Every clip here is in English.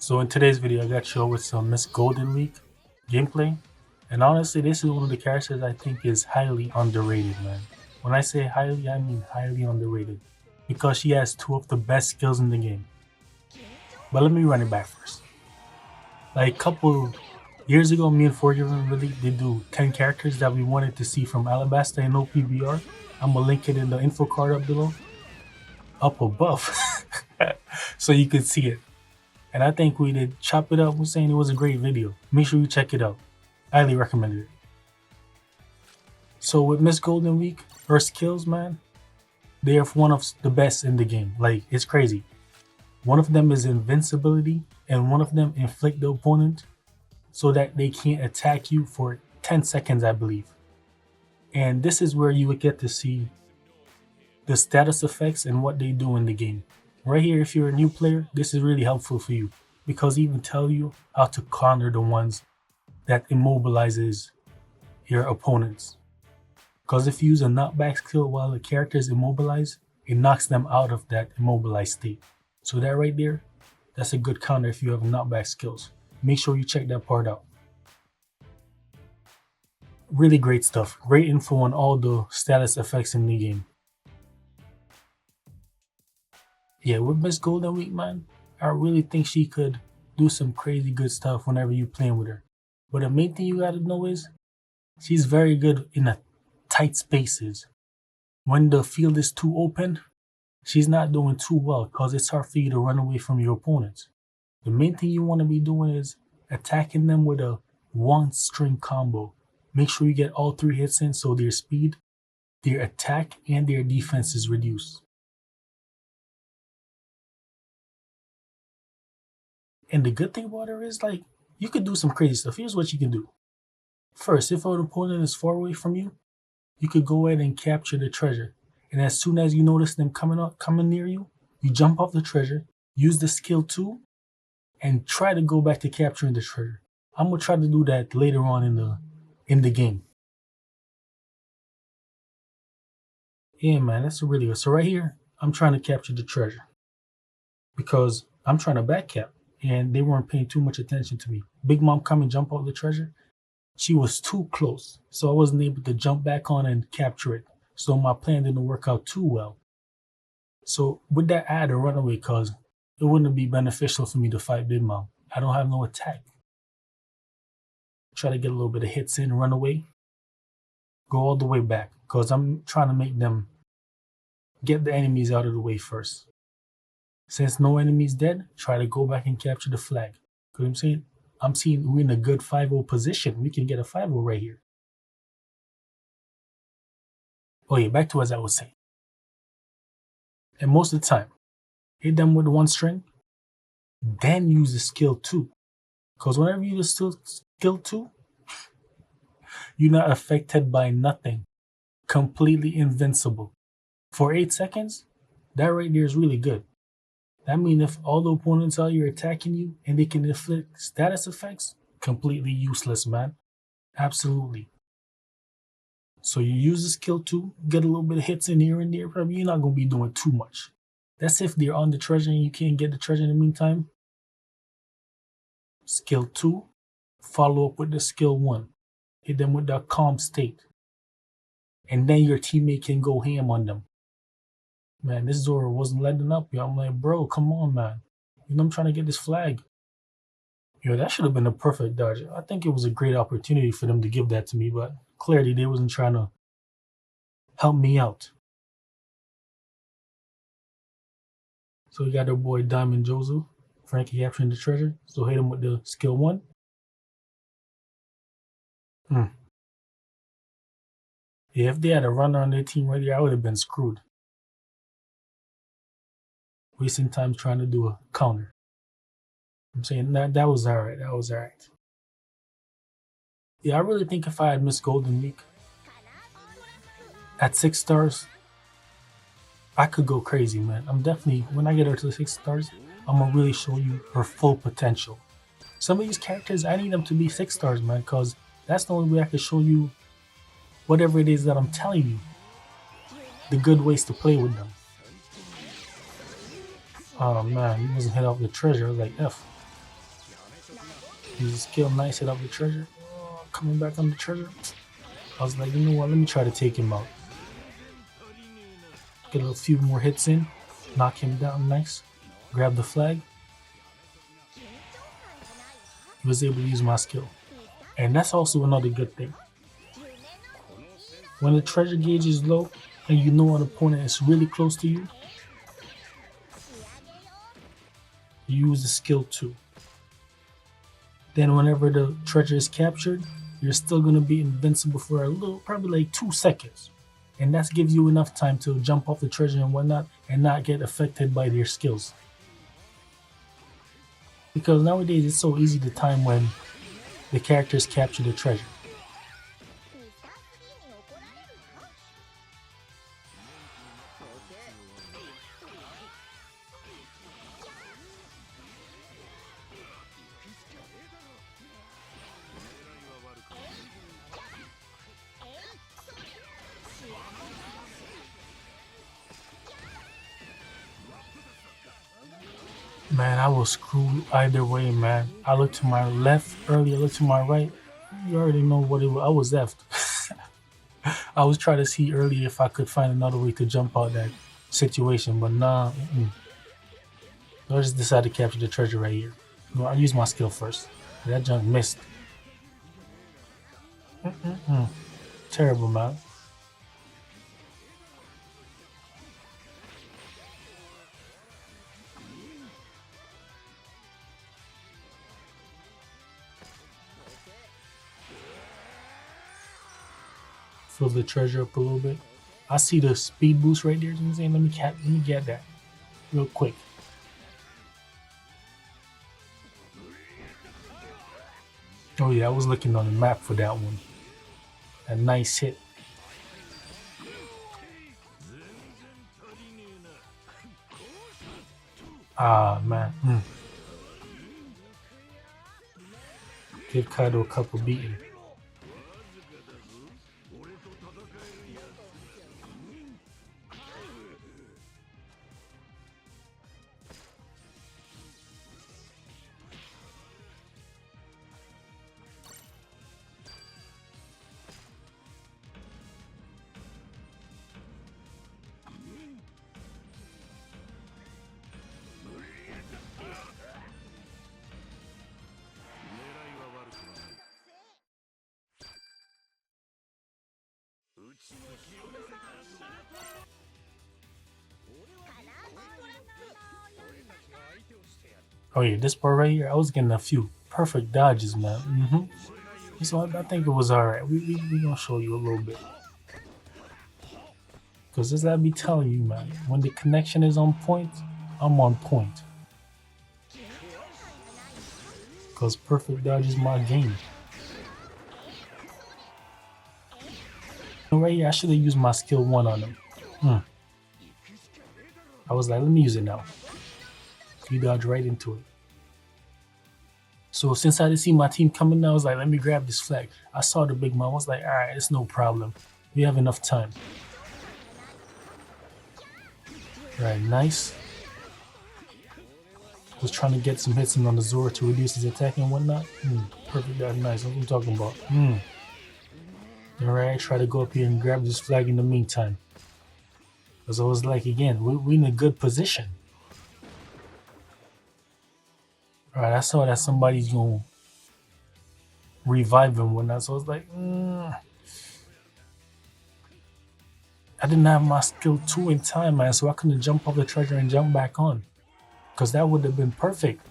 So in today's video, I got you with some Miss Goldenweek gameplay. And honestly, this is one of the characters I think is highly underrated, man. When I say highly, I mean highly underrated. Because she has two of the best skills in the game. But let me run it back first. Like a couple years ago, me and Forgiven really did do 10 characters that we wanted to see from Alabasta and OPBR. I'm gonna link it in the info card up below. Up above. So you can see it. And I think we did chop it up. We're saying it was a great video. Make sure you check it out. Highly recommended it. So with Miss Goldenweek, her skills, man, they are one of the best in the game. Like, it's crazy. One of them is invincibility, and one of them inflict the opponent so that they can't attack you for 10 seconds, I believe. And this is where you would get to see the status effects and what they do in the game. Right here, if you're a new player, this is really helpful for you because it even tell you how to counter the ones that immobilizes your opponents. Because if you use a knockback skill while the character is immobilized, it knocks them out of that immobilized state. So that right there, that's a good counter if you have knockback skills. Make sure you check that part out. Really great stuff. Great info on all the status effects in the game. Yeah, with Miss Goldenweek, man, I really think she could do some crazy good stuff whenever you're playing with her. But the main thing you gotta know is she's very good in the tight spaces. When the field is too open, she's not doing too well because it's hard for you to run away from your opponents. The main thing you want to be doing is attacking them with a one-string combo. Make sure you get all three hits in so their speed, their attack, and their defense is reduced. And the good thing about her is, like, you could do some crazy stuff. Here's what you can do. First, if an opponent is far away from you, you could go ahead and capture the treasure. And as soon as you notice them coming near you, you jump off the treasure, use the skill 2, and try to go back to capturing the treasure. I'm gonna try to do that later on in the game. Yeah, man, that's really good. So right here, I'm trying to capture the treasure because I'm trying to back cap, and they weren't paying too much attention to me. Big Mom come and jump off the treasure. She was too close, so I wasn't able to jump back on and capture it. So my plan didn't work out too well. So with that, I had to run away because it wouldn't be beneficial for me to fight Big Mom. I don't have no attack. Try to get a little bit of hits in, run away, go all the way back because I'm trying to make them get the enemies out of the way first. Since no enemies dead, try to go back and capture the flag. You know what I'm seeing we're in a good 5-0 position. We can get a 5-0 right here. Oh yeah, back to as I was saying. And most of the time, hit them with one string, then use the skill 2. Because whenever you use skill 2, you're not affected by nothing. Completely invincible. For 8 seconds, that right there is really good. That means if all the opponents out here attacking you and they can inflict status effects, completely useless, man. Absolutely. So you use the skill 2, get a little bit of hits in here and there, probably you're not going to be doing too much. That's if they're on the treasure and you can't get the treasure in the meantime. Skill 2, follow up with the skill 1. Hit them with that calm state. And then your teammate can go ham on them. Man, this Zora wasn't letting up, yo. I'm like, bro, come on, man. You know I'm trying to get this flag. Yo, that should have been a perfect dodge. I think it was a great opportunity for them to give that to me, but clearly they wasn't trying to help me out. So we got our boy Diamond Joseph, Frankie capturing the treasure. So hit him with the skill 1. Yeah, if they had a runner on their team right there, I would have been screwed. Wasting time trying to do a counter. I'm saying that was alright. That was alright. Yeah, I really think if I had Miss Goldenweek at 6 stars, I could go crazy, man. I'm definitely, when I get her to 6 stars, I'm gonna really show you her full potential. Some of these characters, I need them to be 6 stars, man, because that's the only way I can show you whatever it is that I'm telling you. The good ways to play with them. Oh man, he wasn't hit off the treasure. I was like, F. Use a skill, nice hit off the treasure. Coming back on the treasure. I was like, you know what? Let me try to take him out. Get a few more hits in. Knock him down, nice. Grab the flag. Was able to use my skill. And that's also another good thing. When the treasure gauge is low and you know an opponent is really close to you, you use the skill 2. Then whenever the treasure is captured, you're still going to be invincible for a little, probably like 2 seconds. And that gives you enough time to jump off the treasure and whatnot and not get affected by their skills. Because nowadays it's so easy to time when the characters capture the treasure. Man, I was screwed either way, man. I looked to my left earlier, I looked to my right. You already know what it was. I was effed. I was trying to see earlier if I could find another way to jump out that situation, but nah. I just decided to capture the treasure right here. No, I used my skill first. That junk missed. Terrible, man. Fill the treasure up a little bit. I see the speed boost right there. You know what I'm saying? Let me get that real quick. Oh yeah, I was looking on the map for that one. A nice hit. Ah man. Give Kaido a couple beating. Oh yeah, this part right here, I was getting a few perfect dodges, man. So I think it was alright. We gonna show you a little bit. Cause as I be telling you, man, when the connection is on point, I'm on point. Cause perfect dodge is my game. Right here, I should have used my skill 1 on him. I was like, let me use it now. You dodge right into it. So since I didn't see my team coming down, I was like, let me grab this flag. I saw the big man. I was like, all right, it's no problem. We have enough time. All right, nice. Was trying to get some hits in on the Zora to reduce his attack and whatnot. Perfect, that's nice. That's what I'm talking about. All right, try to go up here and grab this flag in the meantime. Because I was like, again, we're in a good position. All right, I saw that somebody's going to revive him and whatnot. So I was like, I didn't have my skill 2 in time, man. So I couldn't jump off the treasure and jump back on. Because that would have been perfect.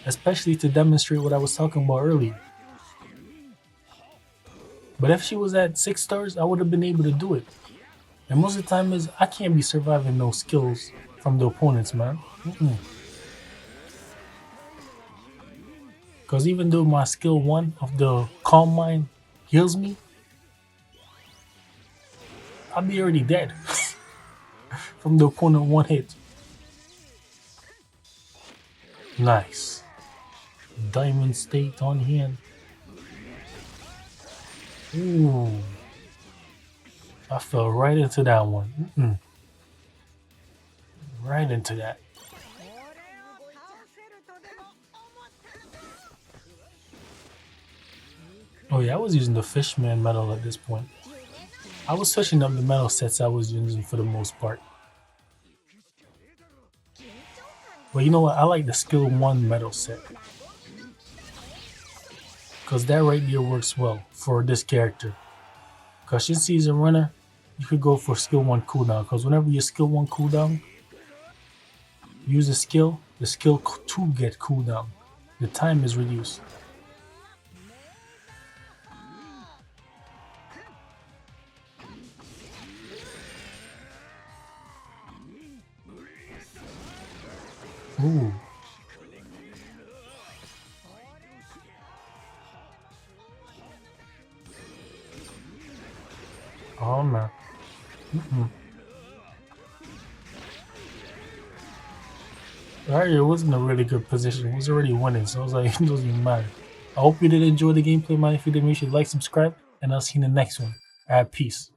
Especially to demonstrate what I was talking about earlier. But if she was at 6 stars, I would have been able to do it. And most of the time is I can't be surviving no skills from the opponents, man. Because even though my skill 1 of the Calm Mind heals me, I'll be already dead from the opponent 1 hit. Nice. Diamond State on hand. Ooh. I fell right into that one. Right into that. Oh yeah, I was using the Fishman medal at this point. I was switching up the medal sets I was using for the most part. But you know what? I like the skill 1 medal set. Because that right there works well for this character. Because since he's a runner, you could go for skill 1 cooldown. Because whenever your skill 1 cooldown, use a skill, the skill 2 get cooldown. The time is reduced. Ooh. Oh man. Alright, it wasn't a really good position. It was already winning, so I was like, it doesn't even matter. I hope you did enjoy the gameplay, man. If you did, make sure you like, subscribe, and I'll see you in the next one. Alright, peace.